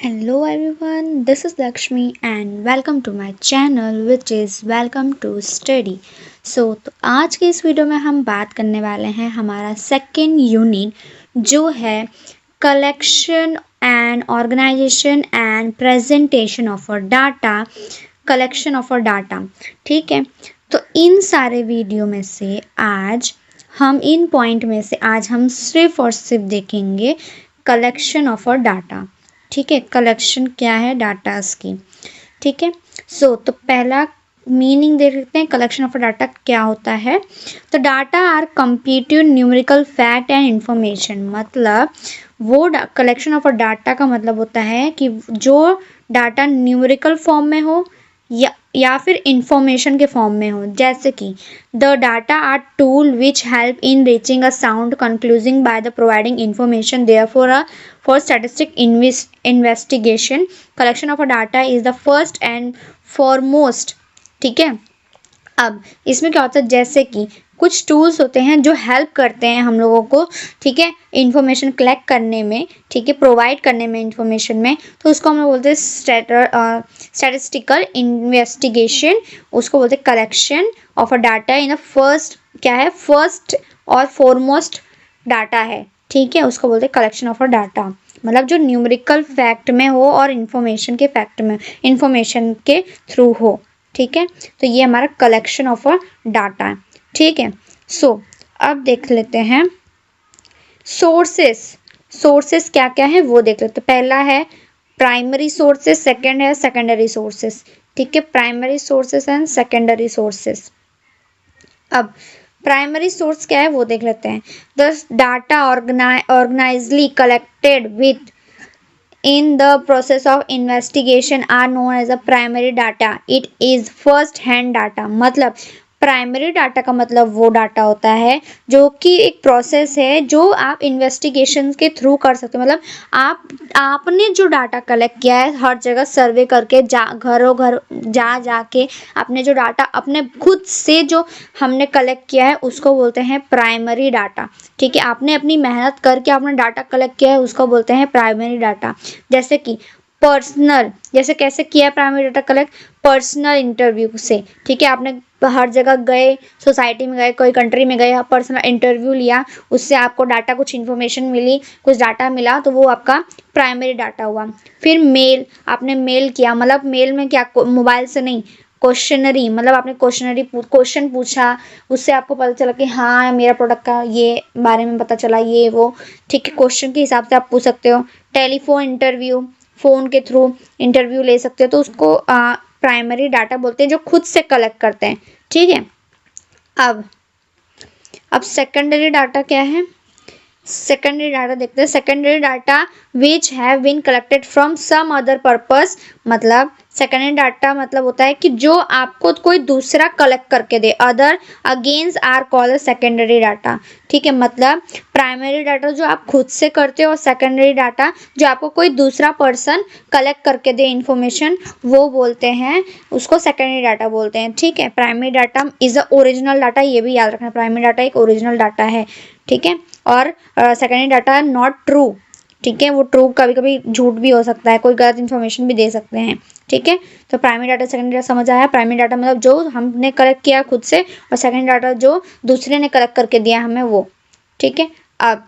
Hello everyone, this is Lakshmi and welcome to my channel which is Welcome to Study. तो आज के इस video में हम बात करने वाले हैं हमारा सेकेंड यूनिट जो है collection and organisation and presentation of data. ठीक है, तो इन सारे वीडियो में से आज हम इन पॉइंट में से आज हम सिर्फ और सिर्फ देखेंगे कलेक्शन ऑफ डाटा। ठीक है, कलेक्शन क्या है डाटास की। ठीक है, तो पहला मीनिंग देख लेते हैं कलेक्शन ऑफ डाटा क्या होता है। तो data are completed numerical fact and information, मतलब वो कलेक्शन ऑफ डाटा का मतलब होता है कि जो डाटा न्यूमेरिकल फॉर्म में हो या फिर इंफॉर्मेशन के फॉर्म में हो। जैसे कि the data are tool which help in reaching a sound concluding by the providing information therefore for statistic investigation collection of a data is the first and foremost। ठीक है, अब इसमें क्या होता है, जैसे कि कुछ टूल्स होते हैं जो हेल्प करते हैं हम लोगों को, ठीक है, इंफॉर्मेशन कलेक्ट करने में, ठीक है, प्रोवाइड करने में इंफॉर्मेशन में। तो उसको हम लोग बोलते हैं स्टैटिस्टिकल इन्वेस्टिगेशन, उसको बोलते हैं collection of a data in the first, क्या है, फर्स्ट और फॉरमोस्ट डाटा है। ठीक है, उसको बोलते हैं कलेक्शन ऑफ अ डाटा, मतलब जो न्यूमेरिकल फैक्ट में हो और इंफॉर्मेशन के फैक्ट में, इंफॉर्मेशन के थ्रू हो। ठीक है, तो ये हमारा कलेक्शन ऑफ अ डाटा है। ठीक है, अब देख लेते हैं सोर्सेस क्या क्या है वो देख लेते हैं। पहला है प्राइमरी सोर्सेस, सेकंड है सेकेंडरी सोर्सेस। ठीक है, primary sources and secondary sources. अब प्राइमरी सोर्स क्या है वो देख लेते हैं। The data originally collected with in the process of investigation are known as a primary data. It is first hand data, मतलब प्राइमरी डाटा का मतलब वो डाटा होता है जो कि एक प्रोसेस है जो आप इन्वेस्टिगेशन के थ्रू कर सकते हो। मतलब आपने जो डाटा कलेक्ट किया है हर जगह सर्वे करके घरों घर जाके आपने जो डाटा अपने खुद से जो हमने कलेक्ट किया है उसको बोलते हैं प्राइमरी डाटा। ठीक है, आपने अपनी मेहनत करके आपने डाटा कलेक्ट किया है उसको बोलते हैं प्राइमरी डाटा। जैसे कि पर्सनल, जैसे कैसे किया है primary data collect, personal interview से। ठीक है, आपने हर जगह गए, सोसाइटी में गए, कोई कंट्री में गए, पर्सनल इंटरव्यू लिया, उससे आपको डाटा कुछ इन्फॉर्मेशन मिली, कुछ डाटा मिला, तो वो आपका प्राइमरी डाटा हुआ। फिर मेल, आपने मेल किया, मतलब मेल में क्या, मोबाइल से नहीं, क्वेश्चनरी, मतलब आपने क्वेश्चन पूछा, उससे आपको पता चला कि हाँ मेरा प्रोडक्ट का ये बारे में पता चला, ये वो। ठीक है, क्वेश्चन के हिसाब से आप पूछ सकते हो। टेलीफोन इंटरव्यू, फ़ोन के थ्रू इंटरव्यू ले सकते हो, तो उसको प्राइमरी डाटा बोलते हैं जो खुद से कलेक्ट करते हैं। ठीक है, अब सेकेंडरी डाटा क्या है। सेकेंडरी डाटा देखते हैं। Secondary data which have been collected from some other purpose, मतलब सेकेंडरी डाटा मतलब होता है कि जो आपको कोई दूसरा कलेक्ट करके दे, other against are called secondary data. ठीक है, मतलब प्राइमरी डाटा जो आप खुद से करते हो और सेकेंडरी डाटा जो आपको कोई दूसरा पर्सन कलेक्ट करके दे इंफॉर्मेशन, वो बोलते हैं, उसको सेकेंडरी डाटा बोलते हैं। ठीक है, primary data is a original data, ये भी याद रखना, प्राइमरी डाटा एक ओरिजिनल डाटा है। ठीक है, और सेकेंडरी डाटा नॉट ट्रू। ठीक है, वो ट्रू कभी कभी झूठ भी हो सकता है, कोई गलत इन्फॉर्मेशन भी दे सकते हैं। ठीक है, तो प्राइमरी डाटा सेकेंडरी डाटा समझ आया। प्राइमरी डाटा मतलब जो हमने कलेक्ट किया खुद से, और सेकेंडरी डाटा जो दूसरे ने कलेक्ट करके दिया हमें, वो। ठीक है, अब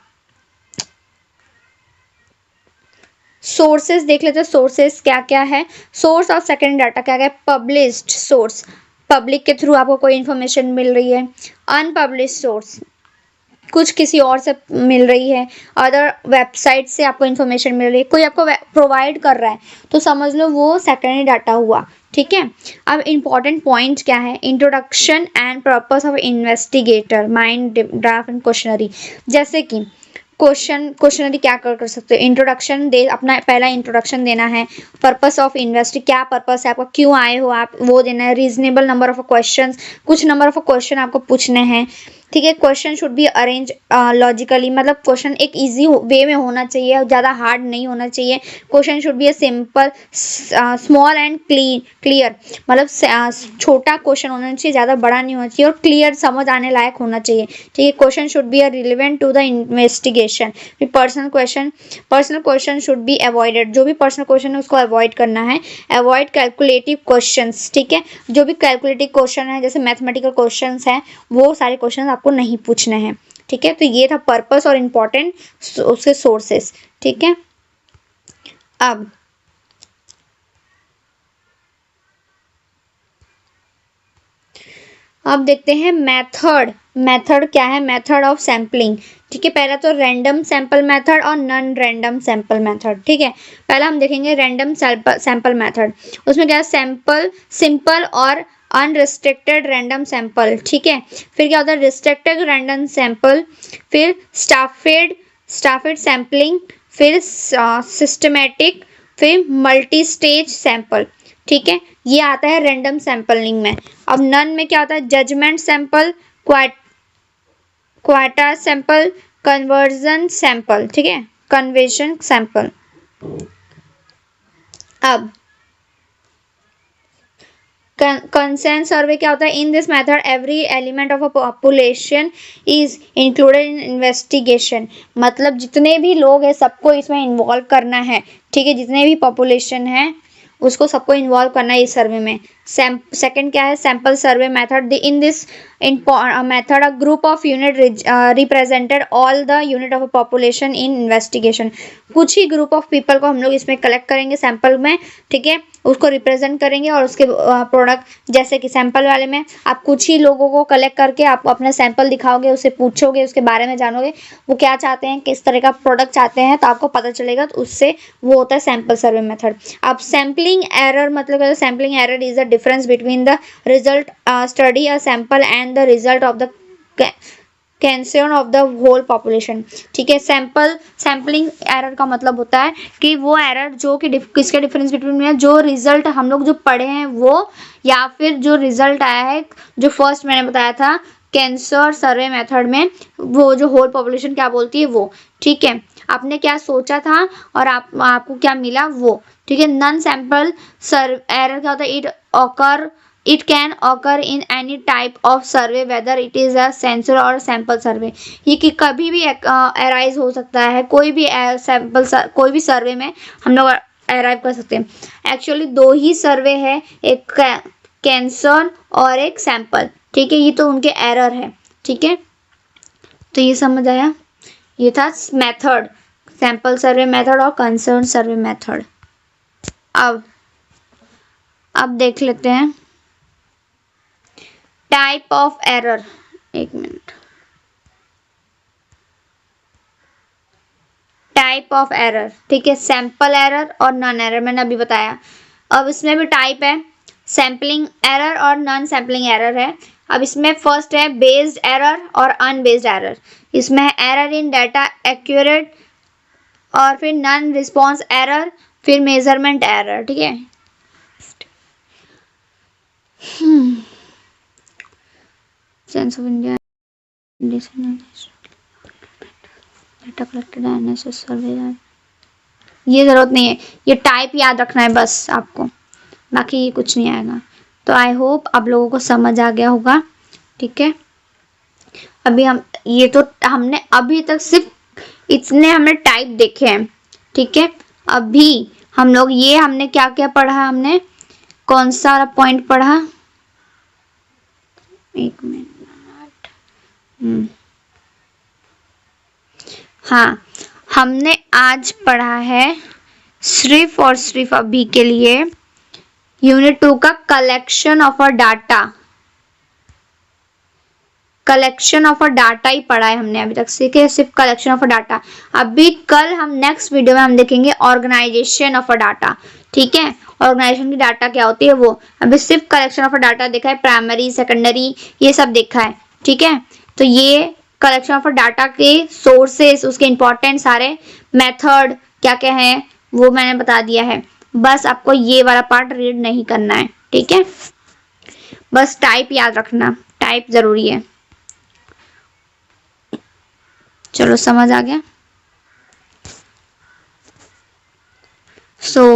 सोर्सेज देख लेते हैं। सोर्सेज क्या क्या है। सोर्स ऑफ सेकेंडरी डाटा क्या क्या है। पब्लिश्ड सोर्स, पब्लिक के थ्रू आपको कोई इन्फॉर्मेशन मिल रही है। अनपब्लिश्ड सोर्स, कुछ किसी और से मिल रही है, अदर वेबसाइट से आपको इन्फॉर्मेशन मिल रही है, कोई आपको प्रोवाइड कर रहा है, तो समझ लो वो सेकेंडरी डाटा हुआ। ठीक है, अब इम्पॉर्टेंट पॉइंट क्या है। Introduction and purpose of investigator, mind draft and questionnaire. जैसे कि क्वेश्चनरी क्या कर सकते हो। इंट्रोडक्शन दे, अपना पहला इंट्रोडक्शन देना है। पर्पस ऑफ इन्वेस्टी, क्या पर्पस है आपका, क्यों आए हो आप, वो देना है। रीजनेबल नंबर ऑफ क्वेश्चंस, कुछ नंबर ऑफ क्वेश्चन आपको पूछने हैं। ठीक है। Question should be arrange logically, मतलब क्वेश्चन एक इजी वे में होना चाहिए, ज़्यादा हार्ड नहीं होना चाहिए। Question should B a simple, small and clear, मतलब छोटा क्वेश्चन होना चाहिए, ज़्यादा बड़ा नहीं होना चाहिए, और क्लियर समझ आने लायक होना चाहिए। ठीक है। Question should be relevant to the investigation. Personal question should be avoided, जो भी पर्सनल क्वेश्चन है उसको अवॉइड करना है। अवॉइड कैलकुलेटिव क्वेश्चंस, ठीक है। जो भी कैलकुलेटिव क्वेश्चन है जैसे मैथमेटिकल क्वेश्चंस हैं वो सारे क्वेश्चन आपको नहीं पूछने हैं। ठीक है। तो ये था पर्पस और इम्पोर्टेंट उसके सोर्सेस। ठीक है। अब देखते हैं मेथड क्या है, मेथड ऑफ सैम्पलिंग। ठीक है। पहला तो रैंडम सैंपल मेथड और नॉन रैंडम सैंपल मेथड। ठीक है। पहला हम देखेंगे रैंडम सैंपल मेथड। उसमें क्या है, सैंपल सिंपल और अनरिस्ट्रिक्टेड रैंडम सैंपल। ठीक है। फिर क्या होता है, रिस्ट्रिक्टेड रैंडम सैंपल, फिर स्टाफेड सैम्पलिंग, फिर सिस्टमेटिक, फिर मल्टी स्टेज सैंपल। ठीक है। ये आता है रैंडम सैंपलिंग में। अब नन में क्या होता है, judgement sample, quota sample, conversion sample. ठीक है, कन्वर्जन सैंपल। अब कंसेंट सर्वे क्या होता है, in this method every element of a population is included in investigation, मतलब जितने भी लोग हैं सबको इसमें इन्वॉल्व करना है। ठीक है। जितने भी पॉपुलेशन है उसको सबको इन्वॉल्व करना है इस सर्वे में। सेकंड क्या है, sample survey method. In this method a group of unit represented all the unit of a population in investigation. कुछ ही ग्रुप ऑफ पीपल को हम लोग इसमें कलेक्ट करेंगे सैंपल में। ठीक है। उसको रिप्रेजेंट करेंगे और उसके प्रोडक्ट, जैसे कि सैंपल वाले में आप कुछ ही लोगों को कलेक्ट करके आप अपना सैंपल दिखाओगे, उसे पूछोगे, उसके बारे में जानोगे वो क्या चाहते हैं, किस तरह का प्रोडक्ट चाहते हैं, तो आपको पता चलेगा। तो उससे वो होता है सैंपल सर्वे मेथड। अब सैम्पलिंग एरर मतलब sampling error is the difference between the result study a sample and the result of the census of the whole population. ठीक है। सैम्पलिंग एरर का मतलब होता है कि वो एरर जो कि किसके डिफरेंस बिटवीन में, जो रिजल्ट हम लोग जो पढ़े हैं वो, या फिर जो रिजल्ट आया है जो फर्स्ट मैंने बताया था कैंसर सर्वे मेथड में, वो जो होल पॉपुलेशन क्या बोलती है वो। ठीक है। आपने क्या सोचा था और आपको क्या मिला वो। ठीक है। नॉन सैंपल एरर क्या होता है, it can occur in any type of survey whether it is a sensor or sample survey। ये कि कभी भी अराइज हो सकता है, कोई भी सैंपल कोई भी सर्वे में हम लोग अराइव कर सकते हैं। एक्चुअली दो ही सर्वे है, एक कैंसर और एक सैंपल। ठीक है। ये तो उनके एरर है। ठीक है। तो ये समझ आया, ये था मेथड, सैंपल सर्वे मेथड और कंसर्न सर्वे मेथड। अब देख लेते हैं टाइप ऑफ एरर। एक मिनट, टाइप ऑफ एरर। ठीक है। सैंपल एरर और नॉन एरर मैंने अभी बताया। अब इसमें भी टाइप है, सैम्पलिंग एरर और नॉन सैम्पलिंग एरर है। अब इसमें फर्स्ट है बेस्ड एरर और अनबेस्ड एरर। इसमें है एरर इन डाटा एक्यूरेट, और फिर नॉन रिस्पॉन्स एरर, फिर मेजरमेंट एरर। ठीक है। Census of India data collected analysis survey, ये जरूरत नहीं है, ये टाइप याद रखना है बस आपको, बाकी ये कुछ नहीं आएगा। तो आई होप आप लोगों को समझ आ गया होगा। ठीक है। अभी हमने अभी तक सिर्फ इतने हमने टाइप देखे हैं। ठीक है। अभी हम लोग हमने क्या क्या पढ़ा, हमने कौन सा पॉइंट पढ़ा, एक मिनट। हाँ, हमने आज पढ़ा है सिर्फ और सिर्फ अभी के लिए यूनिट 2 का collection of a data. Collection of a data ही पढ़ा है हमने अभी तक, सीखे सिर्फ कलेक्शन ऑफ अ डाटा। अभी कल हम नेक्स्ट वीडियो में हम देखेंगे ऑर्गेनाइजेशन ऑफ अ डाटा। ठीक है। ऑर्गेनाइजेशन की डाटा क्या होती है वो, अभी सिर्फ कलेक्शन ऑफ अ डाटा देखा है, प्राइमरी सेकेंडरी ये सब देखा है। ठीक है। तो ये कलेक्शन ऑफ डाटा के सोर्सेस, उसके इंपॉर्टेंट सारे मेथड क्या क्या है वो मैंने बता दिया है। बस आपको ये वाला पार्ट रीड नहीं करना है। ठीक है। बस टाइप याद रखना, टाइप जरूरी है। चलो समझ आ गया।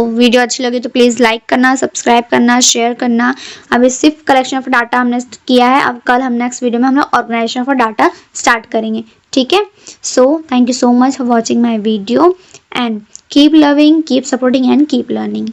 वीडियो अच्छी लगी तो प्लीज़ लाइक करना, सब्सक्राइब करना, शेयर करना। अभी सिर्फ कलेक्शन ऑफ डाटा हमने किया है, अब कल हम नेक्स्ट वीडियो में हम लोग ऑर्गेनाइजेशन ऑफ डाटा स्टार्ट करेंगे, ठीक है। Thank you so much for watching my video and keep loving, keep supporting and keep learning.